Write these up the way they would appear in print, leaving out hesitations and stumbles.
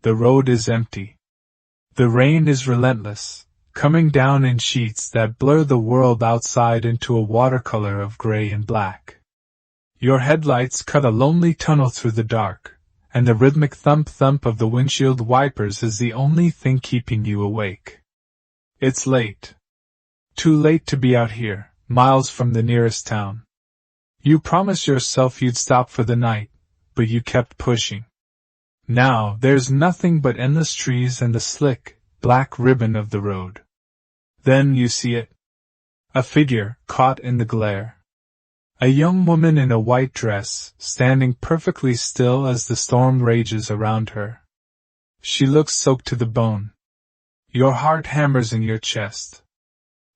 The road is empty. The rain is relentless, coming down in sheets that blur the world outside into a watercolor of gray and black. Your headlights cut a lonely tunnel through the dark, and the rhythmic thump-thump of the windshield wipers is the only thing keeping you awake. It's late. Too late to be out here, miles from the nearest town. You promised yourself you'd stop for the night, but you kept pushing. Now there's nothing but endless trees and the slick, black ribbon of the road. Then you see it. A figure caught in the glare. A young woman in a white dress, standing perfectly still as the storm rages around her. She looks soaked to the bone. Your heart hammers in your chest.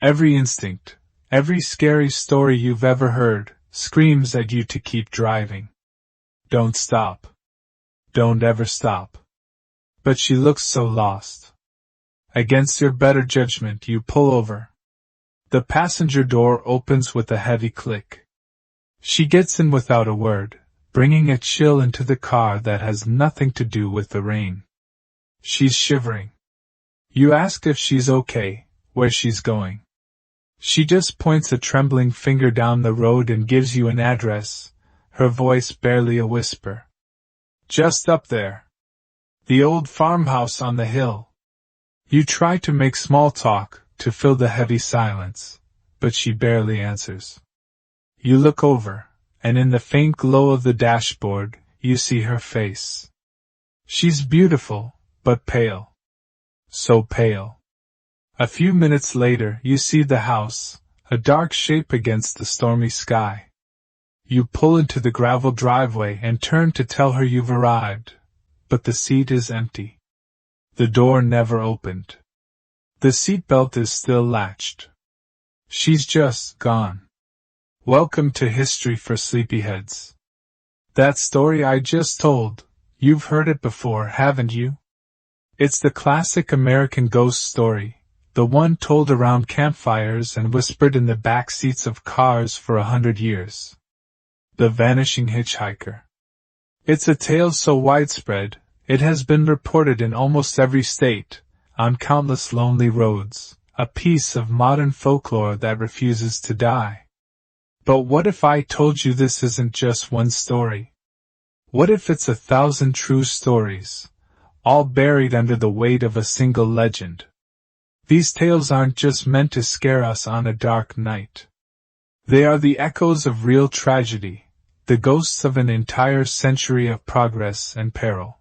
Every instinct, every scary story you've ever heard, screams at you to keep driving. Don't stop. Don't ever stop. But she looks so lost. Against your better judgment, you pull over. The passenger door opens with a heavy click. She gets in without a word, bringing a chill into the car that has nothing to do with the rain. She's shivering. You ask if she's okay, where she's going. She just points a trembling finger down the road and gives you an address, her voice barely a whisper. Just up there. The old farmhouse on the hill. You try to make small talk, to fill the heavy silence, but she barely answers. You look over, and in the faint glow of the dashboard, you see her face. She's beautiful, but pale. So pale. A few minutes later, you see the house, a dark shape against the stormy sky. You pull into the gravel driveway and turn to tell her you've arrived, but the seat is empty. The door never opened. The seatbelt is still latched. She's just gone. Welcome to history for sleepyheads. That story I just told, you've heard it before, haven't you? It's the classic American ghost story, the one told around campfires and whispered in the back seats of cars for 100 years. The Vanishing Hitchhiker. It's a tale so widespread, it has been reported in almost every state, on countless lonely roads, a piece of modern folklore that refuses to die. But what if I told you this isn't just one story? What if it's 1,000 true stories, all buried under the weight of a single legend? These tales aren't just meant to scare us on a dark night. They are the echoes of real tragedy, the ghosts of an entire century of progress and peril.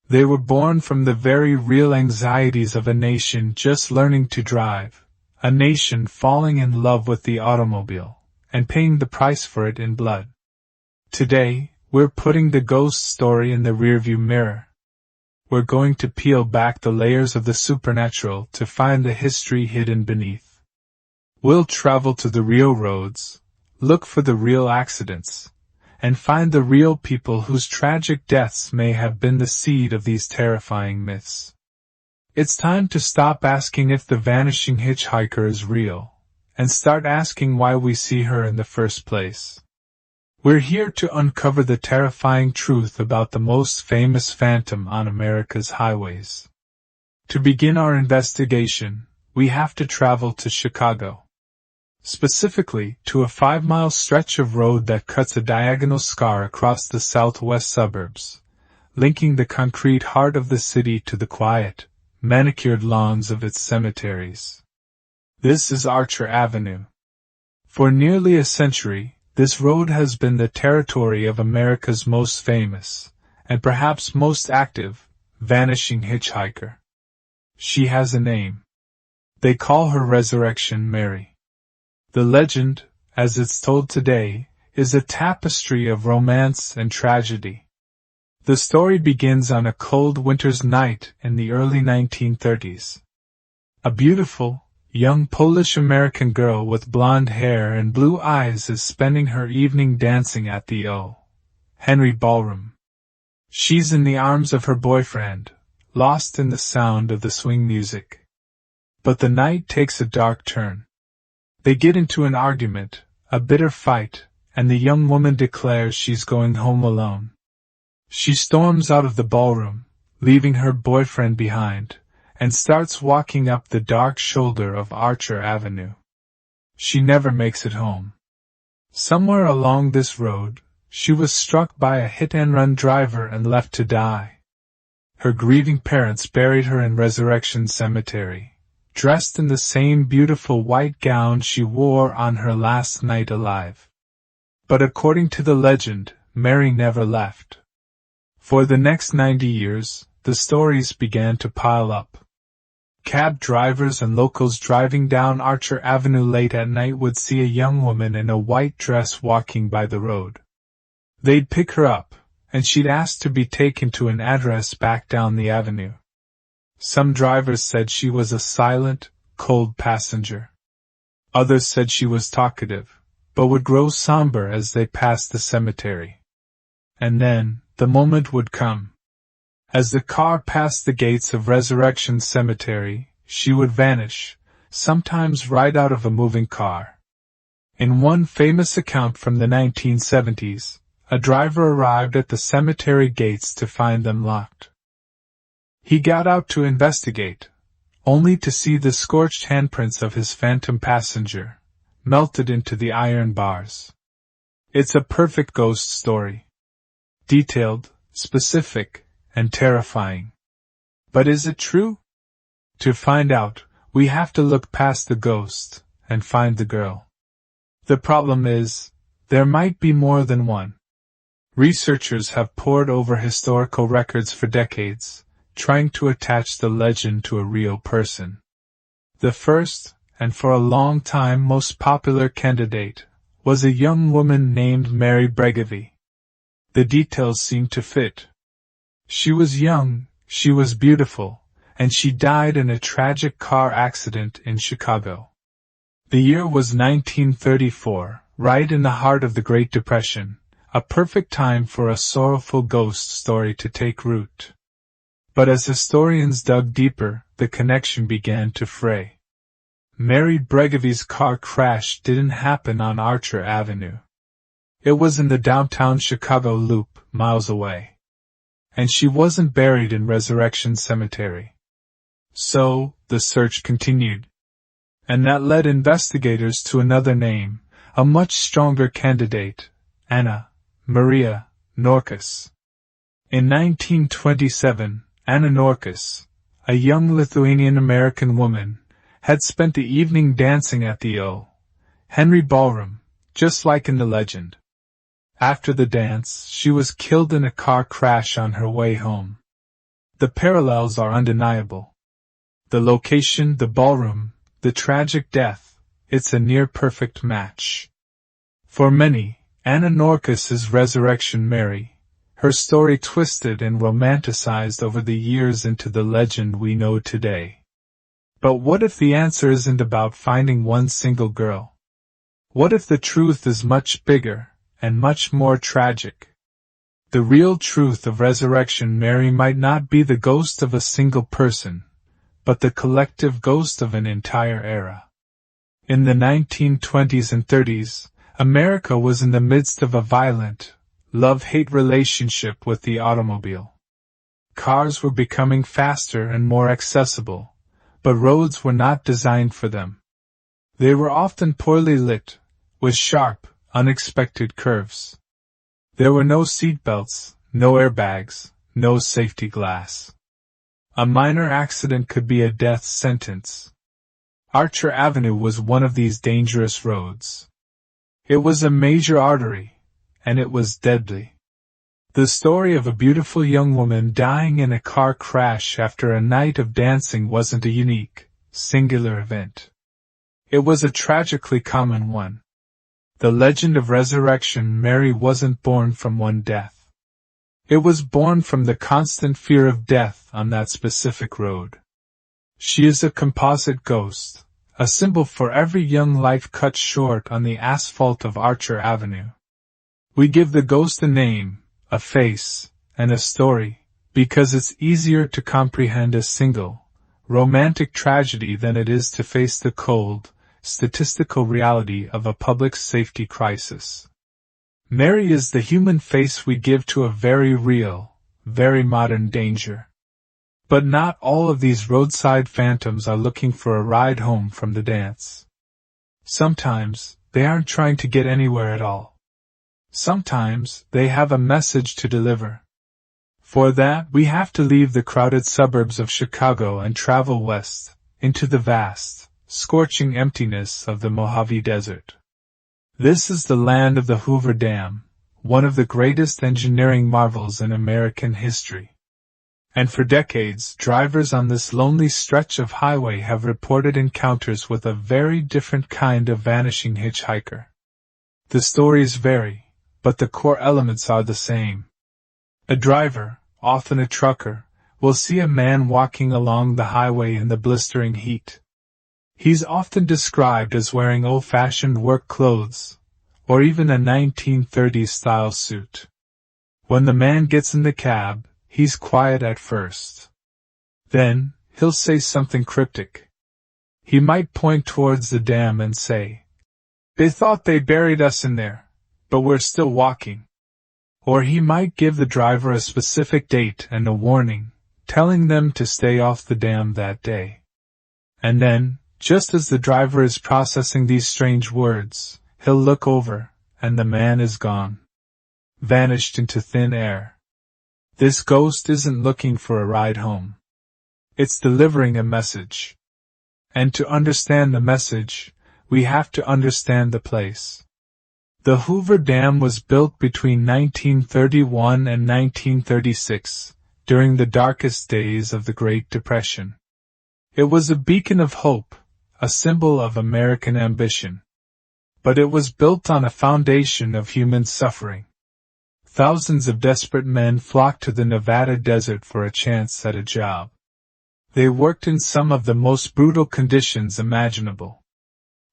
They were born from the very real anxieties of a nation just learning to drive, a nation falling in love with the automobile, and paying the price for it in blood. Today, we're putting the ghost story in the rearview mirror. We're going to peel back the layers of the supernatural to find the history hidden beneath. We'll travel to the real roads, look for the real accidents, and find the real people whose tragic deaths may have been the seed of these terrifying myths. It's time to stop asking if the vanishing hitchhiker is real, and start asking why we see her in the first place. We're here to uncover the terrifying truth about the most famous phantom on America's highways. To begin our investigation, we have to travel to Chicago. Specifically, to a 5-mile stretch of road that cuts a diagonal scar across the southwest suburbs, linking the concrete heart of the city to the quiet, manicured lawns of its cemeteries. This is Archer Avenue. For nearly a century, this road has been the territory of America's most famous, and perhaps most active, vanishing hitchhiker. She has a name. They call her Resurrection Mary. The legend, as it's told today, is a tapestry of romance and tragedy. The story begins on a cold winter's night in the early 1930s. A beautiful, young Polish-American girl with blonde hair and blue eyes is spending her evening dancing at the O. Henry Ballroom. She's in the arms of her boyfriend, lost in the sound of the swing music. But the night takes a dark turn. They get into an argument, a bitter fight, and the young woman declares she's going home alone. She storms out of the ballroom, leaving her boyfriend behind, and starts walking up the dark shoulder of Archer Avenue. She never makes it home. Somewhere along this road, she was struck by a hit-and-run driver and left to die. Her grieving parents buried her in Resurrection Cemetery, dressed in the same beautiful white gown she wore on her last night alive. But according to the legend, Mary never left. For the next 90 years, the stories began to pile up. Cab drivers and locals driving down Archer Avenue late at night would see a young woman in a white dress walking by the road. They'd pick her up, and she'd ask to be taken to an address back down the avenue. Some drivers said she was a silent, cold passenger. Others said she was talkative, but would grow somber as they passed the cemetery. And then, the moment would come. As the car passed the gates of Resurrection Cemetery, she would vanish, sometimes right out of a moving car. In one famous account from the 1970s, a driver arrived at the cemetery gates to find them locked. He got out to investigate, only to see the scorched handprints of his phantom passenger, melted into the iron bars. It's a perfect ghost story. Detailed, specific, and terrifying. But is it true? To find out, we have to look past the ghost and find the girl. The problem is, there might be more than one. Researchers have pored over historical records for decades, trying to attach the legend to a real person. The first, and for a long time most popular candidate, was a young woman named Mary Bregovy. The details seem to fit. She was young, she was beautiful, and she died in a tragic car accident in Chicago. The year was 1934, right in the heart of the Great Depression, a perfect time for a sorrowful ghost story to take root. But as historians dug deeper, the connection began to fray. Mary Bregovy's car crash didn't happen on Archer Avenue. It was in the downtown Chicago Loop, miles away. And she wasn't buried in Resurrection Cemetery. So, the search continued. And that led investigators to another name, a much stronger candidate, Anna Maria Norkus. In 1927, Anna Norkus, a young Lithuanian-American woman, had spent the evening dancing at the O. Henry Ballroom, just like in the legend. After the dance, she was killed in a car crash on her way home. The parallels are undeniable. The location, the ballroom, the tragic death, it's a near-perfect match. For many, Anna Norkus is Resurrection Mary, her story twisted and romanticized over the years into the legend we know today. But what if the answer isn't about finding one single girl? What if the truth is much bigger and much more tragic? The real truth of Resurrection Mary might not be the ghost of a single person, but the collective ghost of an entire era. In the 1920s and 30s, America was in the midst of a violent, love-hate relationship with the automobile. Cars were becoming faster and more accessible, but roads were not designed for them. They were often poorly lit, with sharp, unexpected curves. There were no seatbelts, no airbags, no safety glass. A minor accident could be a death sentence. Archer Avenue was one of these dangerous roads. It was a major artery, and it was deadly. The story of a beautiful young woman dying in a car crash after a night of dancing wasn't a unique, singular event. It was a tragically common one. The legend of Resurrection Mary wasn't born from one death. It was born from the constant fear of death on that specific road. She is a composite ghost, a symbol for every young life cut short on the asphalt of Archer Avenue. We give the ghost a name, a face, and a story, because it's easier to comprehend a single, romantic tragedy than it is to face the cold, statistical reality of a public safety crisis. Mary is the human face we give to a very real, very modern danger. But not all of these roadside phantoms are looking for a ride home from the dance. Sometimes, they aren't trying to get anywhere at all. Sometimes, they have a message to deliver. For that, we have to leave the crowded suburbs of Chicago and travel west, into the vast, scorching emptiness of the Mojave Desert. This is the land of the Hoover Dam, one of the greatest engineering marvels in American history. And for decades, drivers on this lonely stretch of highway have reported encounters with a very different kind of vanishing hitchhiker. The stories vary, but the core elements are the same. A driver, often a trucker, will see a man walking along the highway in the blistering heat. He's often described as wearing old-fashioned work clothes, or even a 1930s-style suit. When the man gets in the cab, he's quiet at first. Then, he'll say something cryptic. He might point towards the dam and say, "They thought they buried us in there, but we're still walking." Or he might give the driver a specific date and a warning, telling them to stay off the dam that day. And then, just as the driver is processing these strange words, he'll look over, and the man is gone. Vanished into thin air. This ghost isn't looking for a ride home. It's delivering a message. And to understand the message, we have to understand the place. The Hoover Dam was built between 1931 and 1936, during the darkest days of the Great Depression. It was a beacon of hope, a symbol of American ambition. But it was built on a foundation of human suffering. Thousands of desperate men flocked to the Nevada desert for a chance at a job. They worked in some of the most brutal conditions imaginable.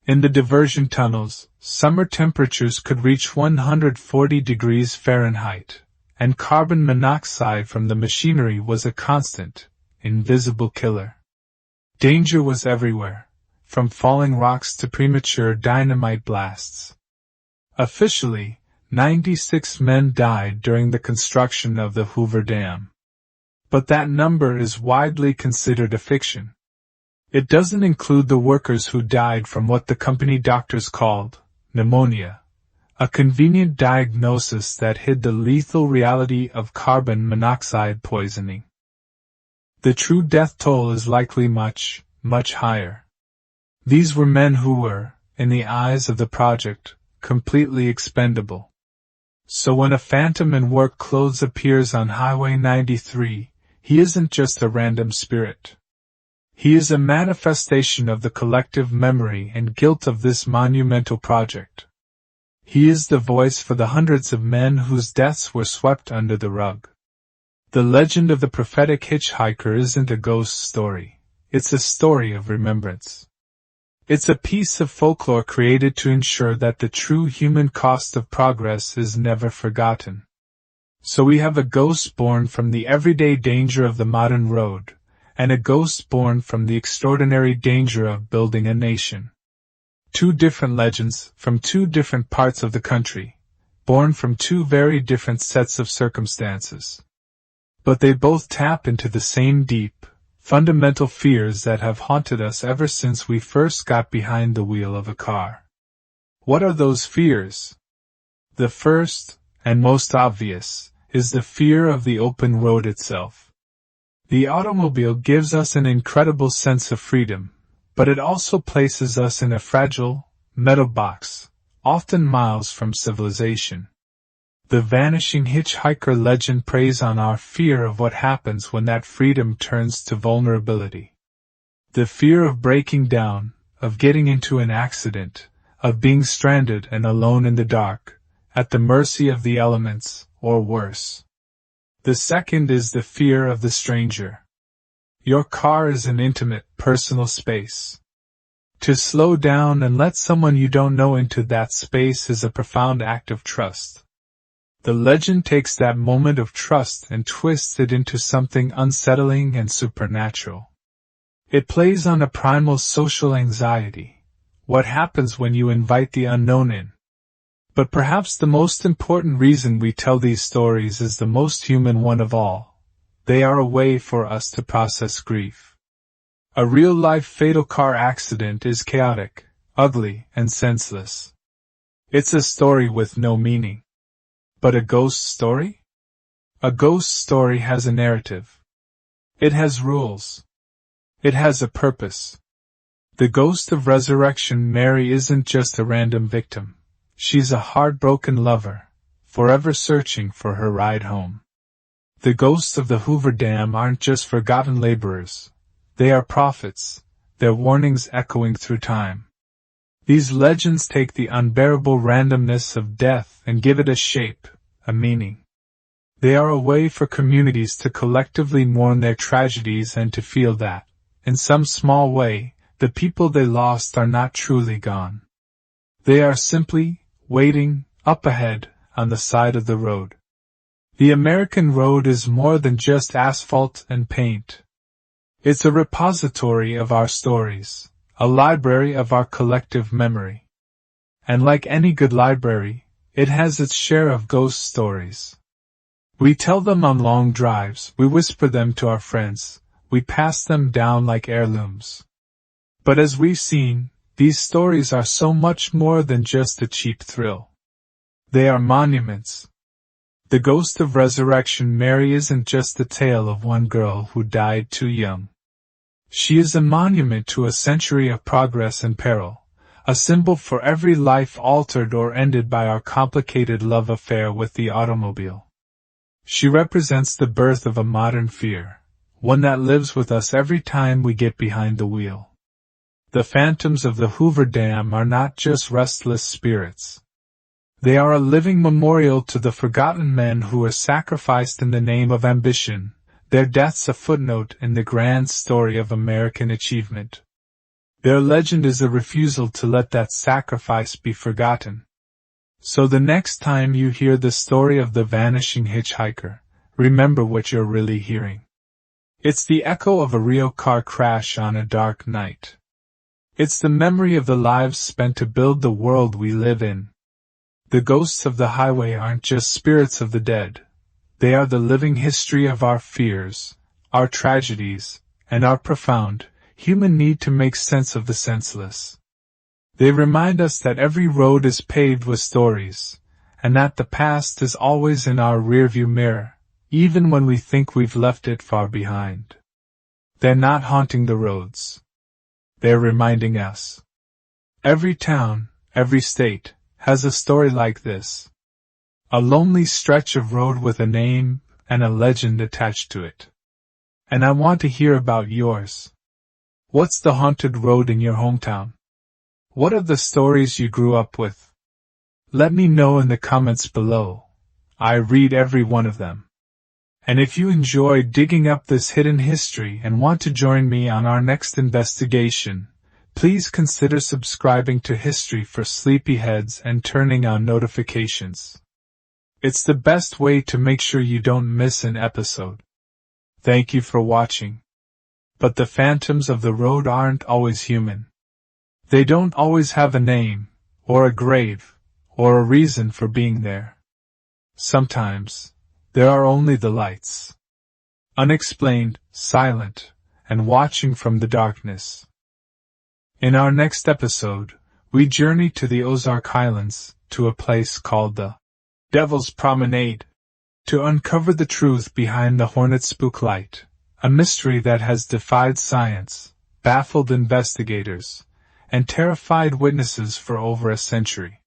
In the diversion tunnels, summer temperatures could reach 140 degrees Fahrenheit, and carbon monoxide from the machinery was a constant, invisible killer. Danger was everywhere, from falling rocks to premature dynamite blasts. Officially, 96 men died during the construction of the Hoover Dam. But that number is widely considered a fiction. It doesn't include the workers who died from what the company doctors called pneumonia, a convenient diagnosis that hid the lethal reality of carbon monoxide poisoning. The true death toll is likely much, much higher. These were men who were, in the eyes of the project, completely expendable. So when a phantom in work clothes appears on Highway 93, he isn't just a random spirit. He is a manifestation of the collective memory and guilt of this monumental project. He is the voice for the hundreds of men whose deaths were swept under the rug. The legend of the prophetic hitchhiker isn't a ghost story. It's a story of remembrance. It's a piece of folklore created to ensure that the true human cost of progress is never forgotten. So we have a ghost born from the everyday danger of the modern road, and a ghost born from the extraordinary danger of building a nation. Two different legends, from two different parts of the country, born from two very different sets of circumstances. But they both tap into the same deep, fundamental fears that have haunted us ever since we first got behind the wheel of a car. What are those fears? The first, and most obvious, is the fear of the open road itself. The automobile gives us an incredible sense of freedom, but it also places us in a fragile, metal box, often miles from civilization. The vanishing hitchhiker legend preys on our fear of what happens when that freedom turns to vulnerability. The fear of breaking down, of getting into an accident, of being stranded and alone in the dark, at the mercy of the elements, or worse. The second is the fear of the stranger. Your car is an intimate, personal space. To slow down and let someone you don't know into that space is a profound act of trust. The legend takes that moment of trust and twists it into something unsettling and supernatural. It plays on a primal social anxiety. What happens when you invite the unknown in? But perhaps the most important reason we tell these stories is the most human one of all. they are a way for us to process grief. A real-life fatal car accident is chaotic, ugly, and senseless. It's a story with no meaning. But a ghost story? A ghost story has a narrative. It has rules. It has a purpose. The ghost of Resurrection Mary isn't just a random victim. She's a heartbroken lover, forever searching for her ride home. The ghosts of the Hoover Dam aren't just forgotten laborers. They are prophets, their warnings echoing through time. These legends take the unbearable randomness of death and give it a shape, a meaning. They are a way for communities to collectively mourn their tragedies and to feel that, in some small way, the people they lost are not truly gone. They are simply waiting, up ahead, on the side of the road. The American road is more than just asphalt and paint. It's a repository of our stories, a library of our collective memory. And like any good library, it has its share of ghost stories. We tell them on long drives, we whisper them to our friends, we pass them down like heirlooms. But as we've seen, these stories are so much more than just a cheap thrill. They are monuments. The ghost of Resurrection Mary isn't just the tale of one girl who died too young. She is a monument to a century of progress and peril, a symbol for every life altered or ended by our complicated love affair with the automobile. She represents the birth of a modern fear, one that lives with us every time we get behind the wheel. The phantoms of the Hoover Dam are not just restless spirits. They are a living memorial to the forgotten men who were sacrificed in the name of ambition, their deaths a footnote in the grand story of American achievement. Their legend is a refusal to let that sacrifice be forgotten. So the next time you hear the story of the vanishing hitchhiker, remember what you're really hearing. It's the echo of a real car crash on a dark night. It's the memory of the lives spent to build the world we live in. The ghosts of the highway aren't just spirits of the dead. They are the living history of our fears, our tragedies, and our profound, human need to make sense of the senseless. They remind us that every road is paved with stories, and that the past is always in our rearview mirror, even when we think we've left it far behind. They're not haunting the roads. They're reminding us. Every town, every state, has a story like this. A lonely stretch of road with a name and a legend attached to it. And I want to hear about yours. What's the haunted road in your hometown? What are the stories you grew up with? Let me know in the comments below. I read every one of them. And if you enjoy digging up this hidden history and want to join me on our next investigation, please consider subscribing to History for Sleepyheads and turning on notifications. It's the best way to make sure you don't miss an episode. Thank you for watching. But the phantoms of the road aren't always human. They don't always have a name, or a grave, or a reason for being there. Sometimes, there are only the lights. Unexplained, silent, and watching from the darkness. In our next episode, we journey to the Ozark Islands, to a place called the Devil's Promenade, to uncover the truth behind the Hornet Spook Light, a mystery that has defied science, baffled investigators, and terrified witnesses for over a century.